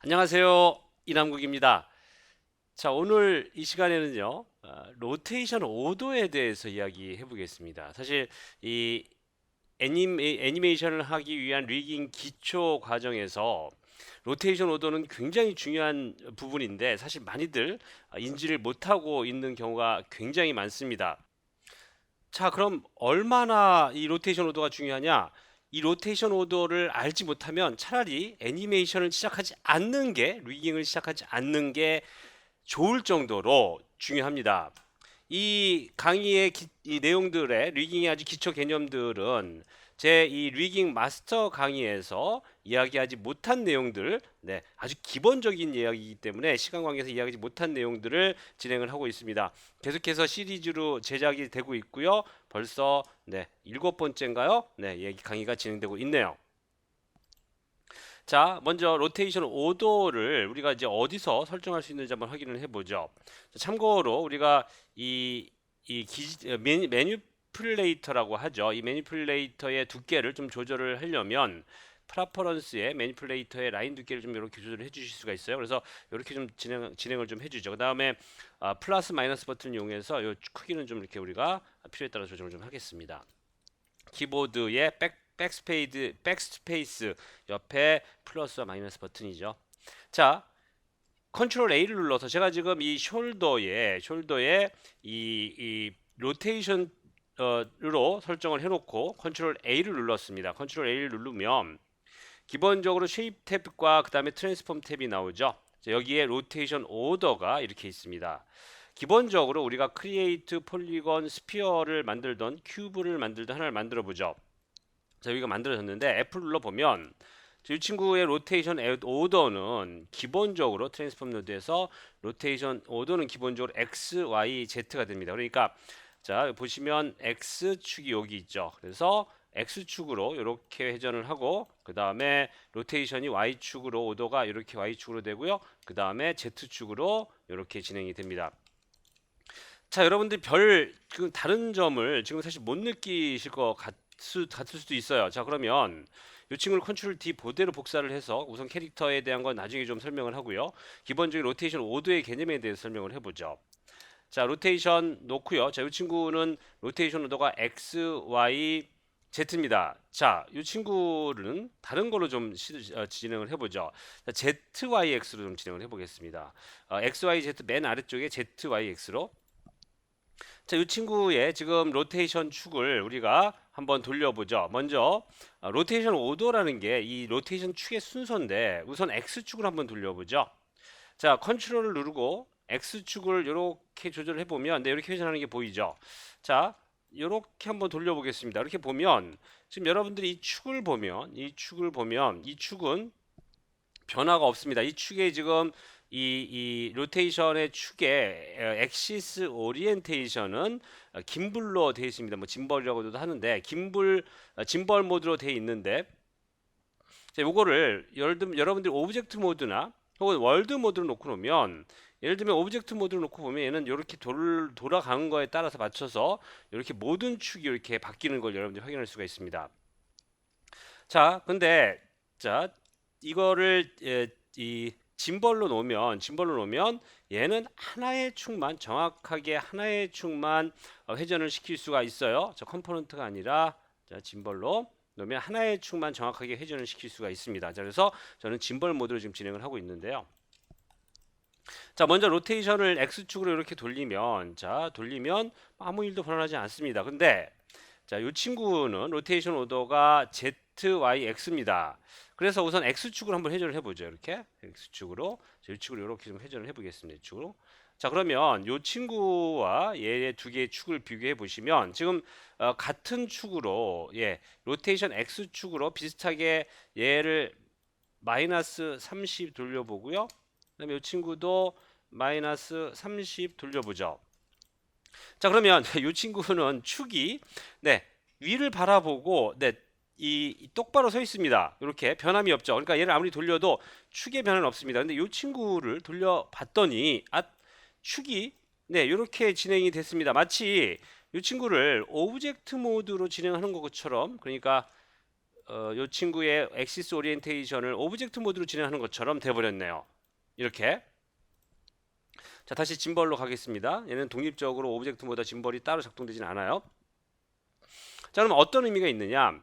안녕하세요. 이남국입니다. 자, 오늘 이 시간에는요, 로테이션 오도에 대해서 이야기해 보겠습니다. 사실 이 애니메이션을 하기 위한 리깅 기초 과정에서 로테이션 오도는 굉장히 중요한 부분인데 사실 많이들 인지를 못하고 있는 경우가 굉장히 많습니다. 자, 그럼 얼마나 이 로테이션 오더가 중요하냐? 이 로테이션 오더를 알지 못하면 차라리 애니메이션을 시작하지 않는 게, 리깅을 시작하지 않는 게 좋을 정도로 중요합니다. 이 강의의 이 내용들의 리깅의 아주 기초 개념들은 제 이 리깅 마스터 강의에서 이야기하지 못한 내용들, 아주 기본적인 이야기이기 때문에 시간 관계에서 이야기하지 못한 내용들을 진행을 하고 있습니다. 계속해서 시리즈로 제작이 되고 있고요. 벌써 일곱 번째인가요? 강의가 진행되고 있네요. 자, 먼저 로테이션 오도를 우리가 이제 어디서 설정할 수 있는지 한번 확인을 해보죠. 참고로 우리가 매니플레이터라고 하죠. 이 매니플레이터의 두께를 좀 조절을 하려면 프라퍼런스의 매니플레이터의 라인 두께를 좀 이렇게 조절을 해주실 수가 있어요. 그래서 이렇게 좀 진행을 좀 해주죠. 그 다음에 플러스 마이너스 버튼을 이용해서 이 크기는 좀 이렇게 우리가 필요에 따라 조정을 좀 하겠습니다. 키보드의 백스페이스 옆에 플러스와 마이너스 버튼이죠. 자, 컨트롤 A를 눌러서 제가 지금 이 숄더에 이 로테이션 으로 설정을 해놓고 컨트롤 A를 눌렀습니다. 컨트롤 A를 누르면 기본적으로 쉐입 탭과 그 다음에 트랜스폼 탭이 나오죠. 자, 여기에 로테이션 오더가 이렇게 있습니다. 기본적으로 우리가 크리에이트 폴리건 스피어를 만들던 큐브를 만들던 하나를 만들어 보죠. 자, 여기가 만들어졌는데 F를 눌러보면 이 친구의 로테이션 오더는 기본적으로 트랜스폼 노드에서 로테이션 오더는 기본적으로 X, Y, Z가 됩니다. 그러니까 자, 보시면 X축이 여기 있죠. 그래서 X축으로 이렇게 회전을 하고 그 다음에 로테이션이 Y축으로 오더가 이렇게 Y축으로 되고요. 그 다음에 Z축으로 이렇게 진행이 됩니다. 자, 여러분들 지금 다른 점을 지금 사실 못 느끼실 것 같을 수도 있어요. 자, 그러면 이 친구를 컨트롤 D 그대로 복사를 해서 우선 캐릭터에 대한 건 나중에 좀 설명을 하고요. 기본적인 로테이션 오도의 개념에 대해서 설명을 해보죠. 자, 로테이션 놓고요. 자, 이 친구는 로테이션 오도가 X, Y, Z입니다. 자, 이 친구는 다른 걸로 좀 진행을 해보죠. 자, ZYX로 좀 진행을 해보겠습니다. XYZ 맨 아래쪽에 ZYX로. 자, 이 친구의 지금 로테이션 축을 우리가 한번 돌려보죠. 먼저 로테이션 오더라는 게 이 로테이션 축의 순서인데 우선 X축을 한번 돌려보죠. 자, 컨트롤을 누르고 X축을 이렇게 조절해 보면 이렇게 회전하는 게 보이죠. 자, 이렇게 한번 돌려보겠습니다. 이렇게 보면 지금 여러분들이 이 축은 변화가 없습니다. 이 축에 지금 이 로테이션의 축의 엑시스 오리엔테이션은 김불로 되어 있습니다. 뭐 짐벌이라고도 하는데 짐벌 모드로 되어 있는데 자, 요거를 여러분들이 오브젝트 모드나 혹은 월드 모드로 놓고 놓으면 예를 들면 오브젝트 모드로 놓고 보면 얘는 이렇게 돌아가는 거에 따라서 맞춰서 이렇게 모든 축이 이렇게 바뀌는 걸 여러분들이 확인할 수가 있습니다. 자, 근데 자, 이거를 이 짐벌로 놓으면 얘는 하나의 축만 정확하게 하나의 축만 회전을 시킬 수가 있어요. 저 컴포넌트가 아니라 자, 짐벌로 놓으면 하나의 축만 정확하게 회전을 시킬 수가 있습니다. 자, 그래서 저는 짐벌 모드로 지금 진행을 하고 있는데요. 자, 먼저 로테이션을 X축으로 이렇게 돌리면 아무 일도 벌어나지 않습니다. 근데 자, 이 친구는 로테이션 오더가 ZYX입니다. 그래서 우선 X축으로 한번 회전을 해보죠. 이렇게 X축으로 이 축으로 이렇게 좀 회전을 해보겠습니다. 이축으로. 자, 그러면 이 친구와 얘의 두 개의 축을 비교해 보시면 지금 같은 축으로 로테이션 X축으로 비슷하게 얘를 마이너스 30 돌려보고요. 그다음에 이 친구도 마이너스 30 돌려보죠. 자, 그러면 이 친구는 축이 위를 바라보고 이 똑바로 서 있습니다. 이렇게 변함이 없죠. 그러니까 얘를 아무리 돌려도 축의 변화는 없습니다. 근데 이 친구를 돌려봤더니 축이 이렇게 진행이 됐습니다. 마치 이 친구를 오브젝트 모드로 진행하는 것처럼 그러니까 요 친구의 엑시스 오리엔테이션을 오브젝트 모드로 진행하는 것처럼 돼버렸네요. 이렇게. 자, 다시 짐벌로 가겠습니다. 얘는 독립적으로 오브젝트 모드와 짐벌이 따로 작동되진 않아요. 자, 그럼 어떤 의미가 있느냐?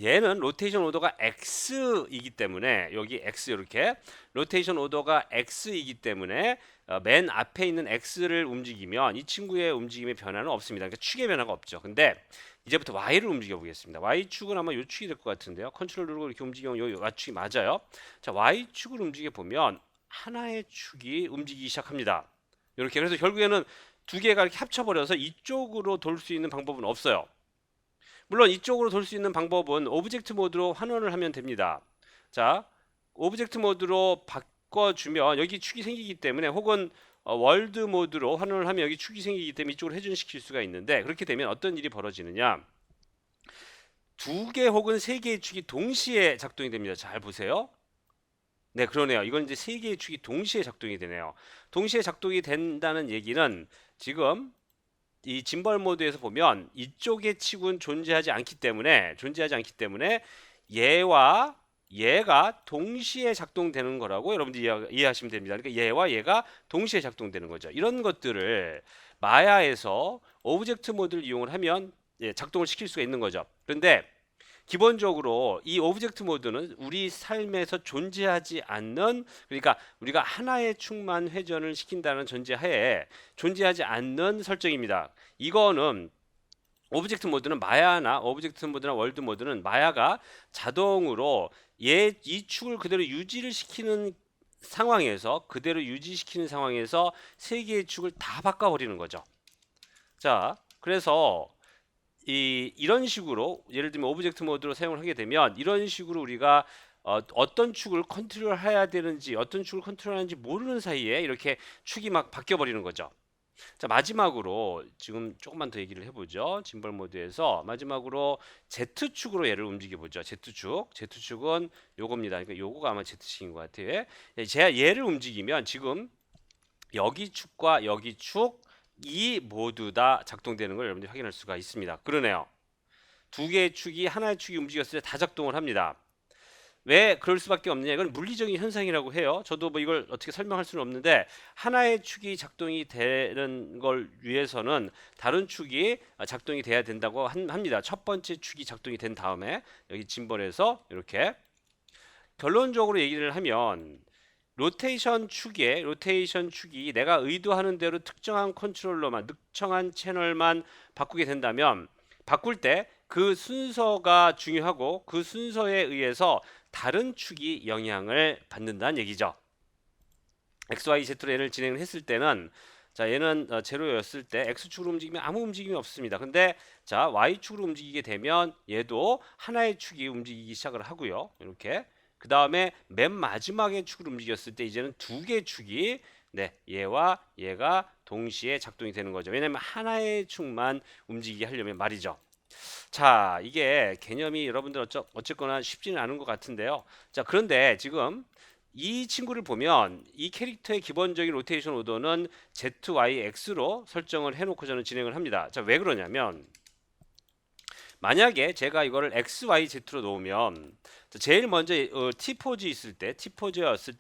얘는 로테이션 오더가 X이기 때문에 여기 X 이렇게 로테이션 오더가 X이기 때문에 맨 앞에 있는 X를 움직이면 이 친구의 움직임의 변화는 없습니다. 그러니까 축의 변화가 없죠. 근데 이제부터 Y를 움직여 보겠습니다. Y축은 아마 요 축이 될 것 같은데요. 컨트롤 누르고 이렇게 움직이면 요 Y축이 맞아요. 자, Y축을 움직여 보면 하나의 축이 움직이기 시작합니다. 이렇게. 그래서 결국에는 두 개가 이렇게 합쳐버려서 이쪽으로 돌 수 있는 방법은 없어요. 물론 이쪽으로 돌 수 있는 방법은 오브젝트 모드로 환원을 하면 됩니다. 자, 오브젝트 모드로 바꿔주면 여기 축이 생기기 때문에, 혹은 월드 모드로 환원을 하면 여기 축이 생기기 때문에 이쪽으로 회전시킬 수가 있는데, 그렇게 되면 어떤 일이 벌어지느냐, 두 개 혹은 세 개의 축이 동시에 작동이 됩니다. 잘 보세요. 네, 그러네요. 이건 이제 세 개의 축이 동시에 작동이 되네요. 동시에 작동이 된다는 얘기는 지금 이 짐벌 모드에서 보면 이쪽의 축은 존재하지 않기 때문에 얘와 얘가 동시에 작동되는 거라고 여러분들이 이해하시면 됩니다. 그러니까 얘와 얘가 동시에 작동되는 거죠. 이런 것들을 마야에서 오브젝트 모드를 이용을 하면 작동을 시킬 수가 있는 거죠. 그런데 기본적으로 이 오브젝트 모드는 우리 삶에서 존재하지 않는, 그러니까 우리가 하나의 축만 회전을 시킨다는 전제하에 존재하지 않는 설정입니다. 이거는 오브젝트 모드는 마야나 오브젝트 모드나 월드 모드는 마야가 자동으로 이 축을 그대로 유지를 시키는 상황에서, 그대로 유지시키는 상황에서 세 개의 축을 다 바꿔버리는 거죠. 자, 그래서 이런 식으로 예를 들면 오브젝트 모드로 사용을 하게 되면 이런 식으로 우리가 어떤 축을 컨트롤해야 되는지, 어떤 축을 컨트롤하는지 모르는 사이에 이렇게 축이 막 바뀌어 버리는 거죠. 자, 마지막으로 지금 조금만 더 얘기를 해보죠. 짐벌 모드에서 마지막으로 Z축으로 얘를 움직여 보죠. Z축은 요겁니다. 그러니까 요거가 아마 Z축인 것 같아요. 제가 얘를 움직이면 지금 여기 축과 여기 축 이 모두 다 작동되는 걸 여러분들이 확인할 수가 있습니다. 그러네요. 두 개의 축이 하나의 축이 움직였을 때 다 작동을 합니다. 왜 그럴 수밖에 없느냐? 이건 물리적인 현상이라고 해요. 저도 뭐 이걸 어떻게 설명할 수는 없는데, 하나의 축이 작동이 되는 걸 위해서는 다른 축이 작동이 돼야 된다고 합니다. 첫 번째 축이 작동이 된 다음에 여기 짐벌에서 이렇게 결론적으로 얘기를 하면 로테이션 축이 내가 의도하는 대로 특정한 컨트롤러만, 특정한 채널만 바꾸게 된다면, 바꿀 때 그 순서가 중요하고 그 순서에 의해서 다른 축이 영향을 받는다는 얘기죠. XYZ로 얘를 진행을 했을 때는, 자, 얘는 제로였을 때 X축으로 움직이면 아무 움직임이 없습니다. 근데 자, Y축으로 움직이게 되면 얘도 하나의 축이 움직이기 시작을 하고요. 이렇게. 그 다음에 맨 마지막에 축을 움직였을 때 이제는 두 개의 축이 얘와 얘가 동시에 작동이 되는 거죠. 왜냐하면 하나의 축만 움직이게 하려면 말이죠. 자, 이게 개념이 여러분들 어쨌거나 쉽지는 않은 것 같은데요. 자, 그런데 지금 이 친구를 보면 이 캐릭터의 기본적인 로테이션 오더는 ZYX로 설정을 해놓고 저는 진행을 합니다. 자, 왜 그러냐면 만약에 제가 이거를 XYZ로 놓으면 제일 먼저 T포즈였을 때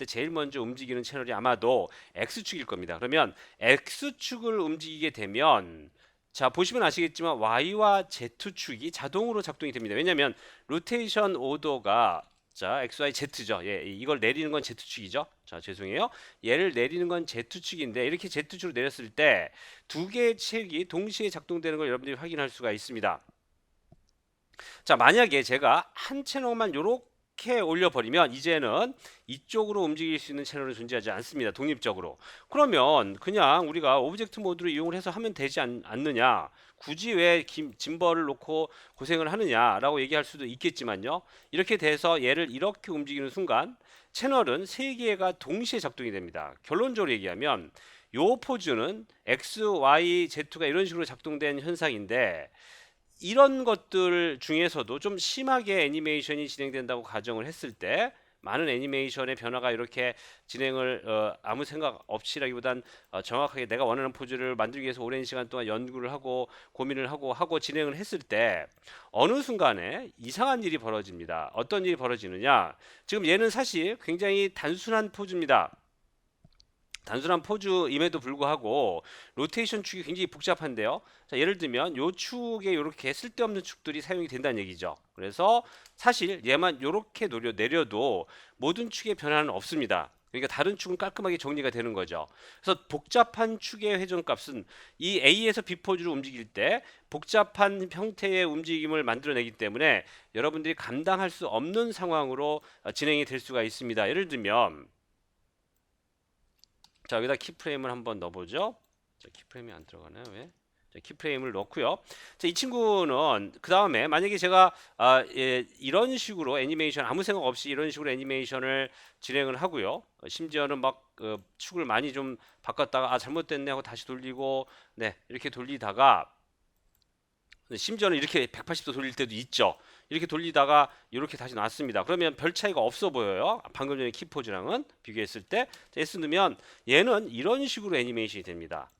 제일 먼저 움직이는 채널이 아마도 X축일 겁니다. 그러면 X축을 움직이게 되면, 자, 보시면 아시겠지만 Y와 Z축이 자동으로 작동이 됩니다. 왜냐하면 로테이션 오더가, 자, XYZ죠. 예, 이걸 내리는 건 Z축이죠. 자, 죄송해요. 얘를 내리는 건 Z축인데, 이렇게 Z축으로 내렸을 때 두 개의 책이 동시에 작동되는 걸 여러분들이 확인할 수가 있습니다. 자, 만약에 제가 한 채널만 요렇게 올려버리면 이제는 이쪽으로 움직일 수 있는 채널은 존재하지 않습니다. 독립적으로. 그러면 그냥 우리가 오브젝트 모드를 이용을 해서 하면 되지 않느냐, 굳이 왜 짐벌을 놓고 고생을 하느냐라고 얘기할 수도 있겠지만요, 이렇게 돼서 얘를 이렇게 움직이는 순간 채널은 세 개가 동시에 작동이 됩니다. 결론적으로 얘기하면 요 포즈는 X, Y, Z가 이런 식으로 작동된 현상인데, 이런 것들 중에서도 좀 심하게 애니메이션이 진행된다고 가정을 했을 때 많은 애니메이션의 변화가 이렇게 진행을 아무 생각 없이라기보단 정확하게 내가 원하는 포즈를 만들기 위해서 오랜 시간 동안 연구를 하고 고민을 하고 진행을 했을 때 어느 순간에 이상한 일이 벌어집니다. 어떤 일이 벌어지느냐? 지금 얘는 사실 굉장히 단순한 포즈입니다. 단순한 포즈임에도 불구하고 로테이션 축이 굉장히 복잡한데요. 자, 예를 들면 요 축에 이렇게 쓸데없는 축들이 사용이 된다는 얘기죠. 그래서 사실 얘만 이렇게 내려도 모든 축의 변화는 없습니다. 그러니까 다른 축은 깔끔하게 정리가 되는 거죠. 그래서 복잡한 축의 회전값은 이 A에서 B 포즈를 움직일 때 복잡한 형태의 움직임을 만들어내기 때문에 여러분들이 감당할 수 없는 상황으로 진행이 될 수가 있습니다. 예를 들면 자, 여기다 키프레임을 한번 넣어보죠. 자, 키프레임이 안 들어가나요? 왜? 자, 키프레임을 넣고요. 자, 이 친구는 그 다음에 만약에 제가 이런 식으로 애니메이션 아무 생각 없이 이런 식으로 애니메이션을 진행을 하고요. 심지어는 막 축을 많이 좀 바꿨다가 잘못됐네 하고 다시 돌리고 네 이렇게 돌리다가 심지어는 이렇게 180도 돌릴 때도 있죠. 이렇게 돌리다가 이렇게 다시 놨습니다. 그러면 별 차이가 없어 보여요. 방금 전에 키포즈랑은 비교했을 때 S 누르면 얘는 이런 식으로 애니메이션이 됩니다.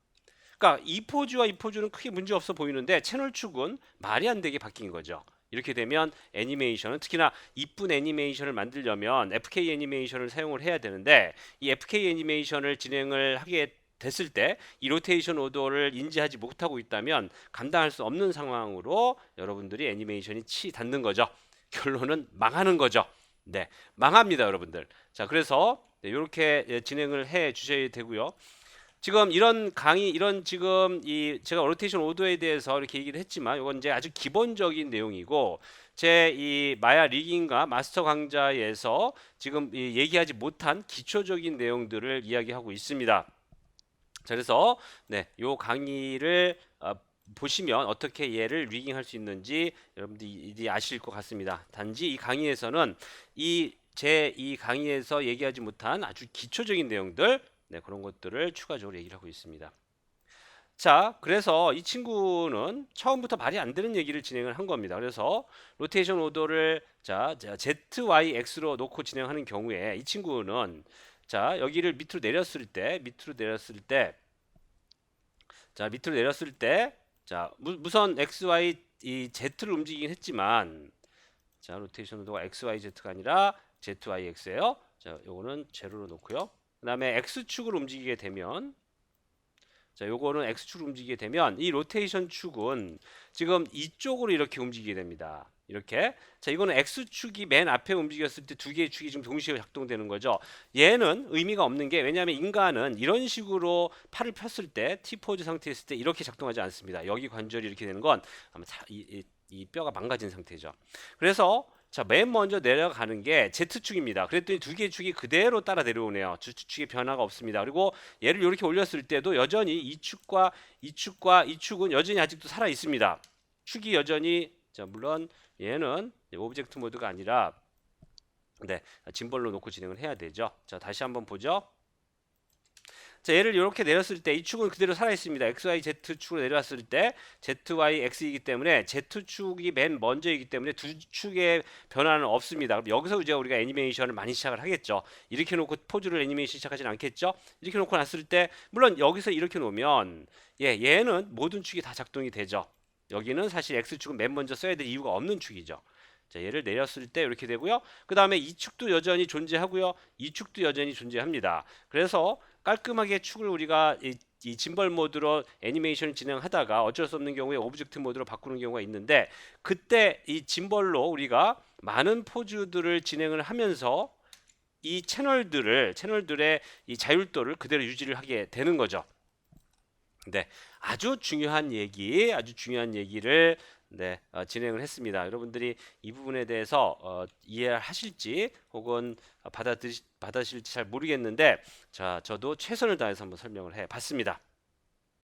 그러니까 이 포즈와 이 포즈는 크게 문제 없어 보이는데 채널 축은 말이 안 되게 바뀐 거죠. 이렇게 되면 애니메이션은 특히나 이쁜 애니메이션을 만들려면 FK 애니메이션을 사용을 해야 되는데 이 FK 애니메이션을 진행을 하게 됐을 때 이 로테이션 오더를 인지하지 못하고 있다면 감당할 수 없는 상황으로 여러분들이 애니메이션이 닿는 거죠. 결론은 망하는 거죠. 네, 망합니다, 여러분들. 자, 그래서 이렇게 진행을 해 주셔야 되고요. 지금 이런 강의, 이런 지금 이 제가 로테이션 오더에 대해서 이렇게 얘기를 했지만 이건 이제 아주 기본적인 내용이고 제 이 마야 리깅과 마스터 강좌에서 지금 얘기하지 못한 기초적인 내용들을 이야기하고 있습니다. 자, 그래서 네, 요 강의를 보시면 어떻게 얘를 리깅할 수 있는지 여러분들이 아실 것 같습니다. 단지 이 강의에서는 이 강의에서 얘기하지 못한 아주 기초적인 내용들 네, 그런 것들을 추가적으로 얘기를 하고 있습니다. 자, 그래서 이 친구는 처음부터 말이 안 되는 얘기를 진행을 한 겁니다. 그래서 로테이션 오더를 자 ZYX로 놓고 진행하는 경우에 이 친구는 자, 여기를 밑으로 내렸을 때 자, 우선 XY 이 Z를 움직이긴 했지만 자, 로테이션 오더가 XYZ가 아니라 ZYX예요. 자, 요거는 제로로 놓고요. 그다음에 X축을 움직이게 되면 자, 요거는 X축을 움직이게 되면 이 로테이션 축은 지금 이쪽으로 이렇게 움직이게 됩니다. 이렇게. 자, 이거는 X축이 맨 앞에 움직였을 때 두 개의 축이 지금 동시에 작동되는 거죠. 얘는 의미가 없는 게 왜냐하면 인간은 이런 식으로 팔을 폈을 때 T포즈 상태에 있을 때 이렇게 작동하지 않습니다. 여기 관절이 이렇게 되는 건 아마 이 뼈가 망가진 상태죠. 그래서 자, 맨 먼저 내려가는 게 Z축입니다. 그랬더니 두 개의 축이 그대로 따라 내려오네요. 주축의 변화가 없습니다. 그리고 얘를 이렇게 올렸을 때도 여전히 이 축과 이 축은 여전히 아직도 살아 있습니다. 축이 여전히 자, 물론 얘는 오브젝트 모드가 아니라 네, 짐벌로 놓고 진행을 해야 되죠. 자, 다시 한번 보죠. 자, 얘를 이렇게 내렸을 때 이 축은 그대로 살아 있습니다. XYZ 축으로 내려왔을 때 ZYX이기 때문에 Z축이 맨 먼저이기 때문에 두 축의 변화는 없습니다. 그럼 여기서 이제 우리가 애니메이션을 많이 시작을 하겠죠. 이렇게 놓고 포즈를 애니메이션 시작하진 않겠죠. 이렇게 놓고 놨을 때 물론 여기서 이렇게 놓으면 얘는 모든 축이 다 작동이 되죠. 여기는 사실 X축은 맨 먼저 써야 될 이유가 없는 축이죠. 자, 얘를 내렸을 때 이렇게 되고요. 그 다음에 이 축도 여전히 존재하고요. 이 축도 여전히 존재합니다. 그래서 깔끔하게 축을 우리가 이 짐벌 모드로 애니메이션을 진행하다가 어쩔 수 없는 경우에 오브젝트 모드로 바꾸는 경우가 있는데 그때 이 짐벌로 우리가 많은 포즈들을 진행을 하면서 이 채널들의 이 자율도를 그대로 유지를 하게 되는 거죠. 네, 아주 중요한 얘기를 네, 진행을 했습니다. 여러분들이 이 부분에 대해서 이해하실지 혹은 받아들일지 잘 모르겠는데 자, 저도 최선을 다해서 한번 설명을 해 봤습니다.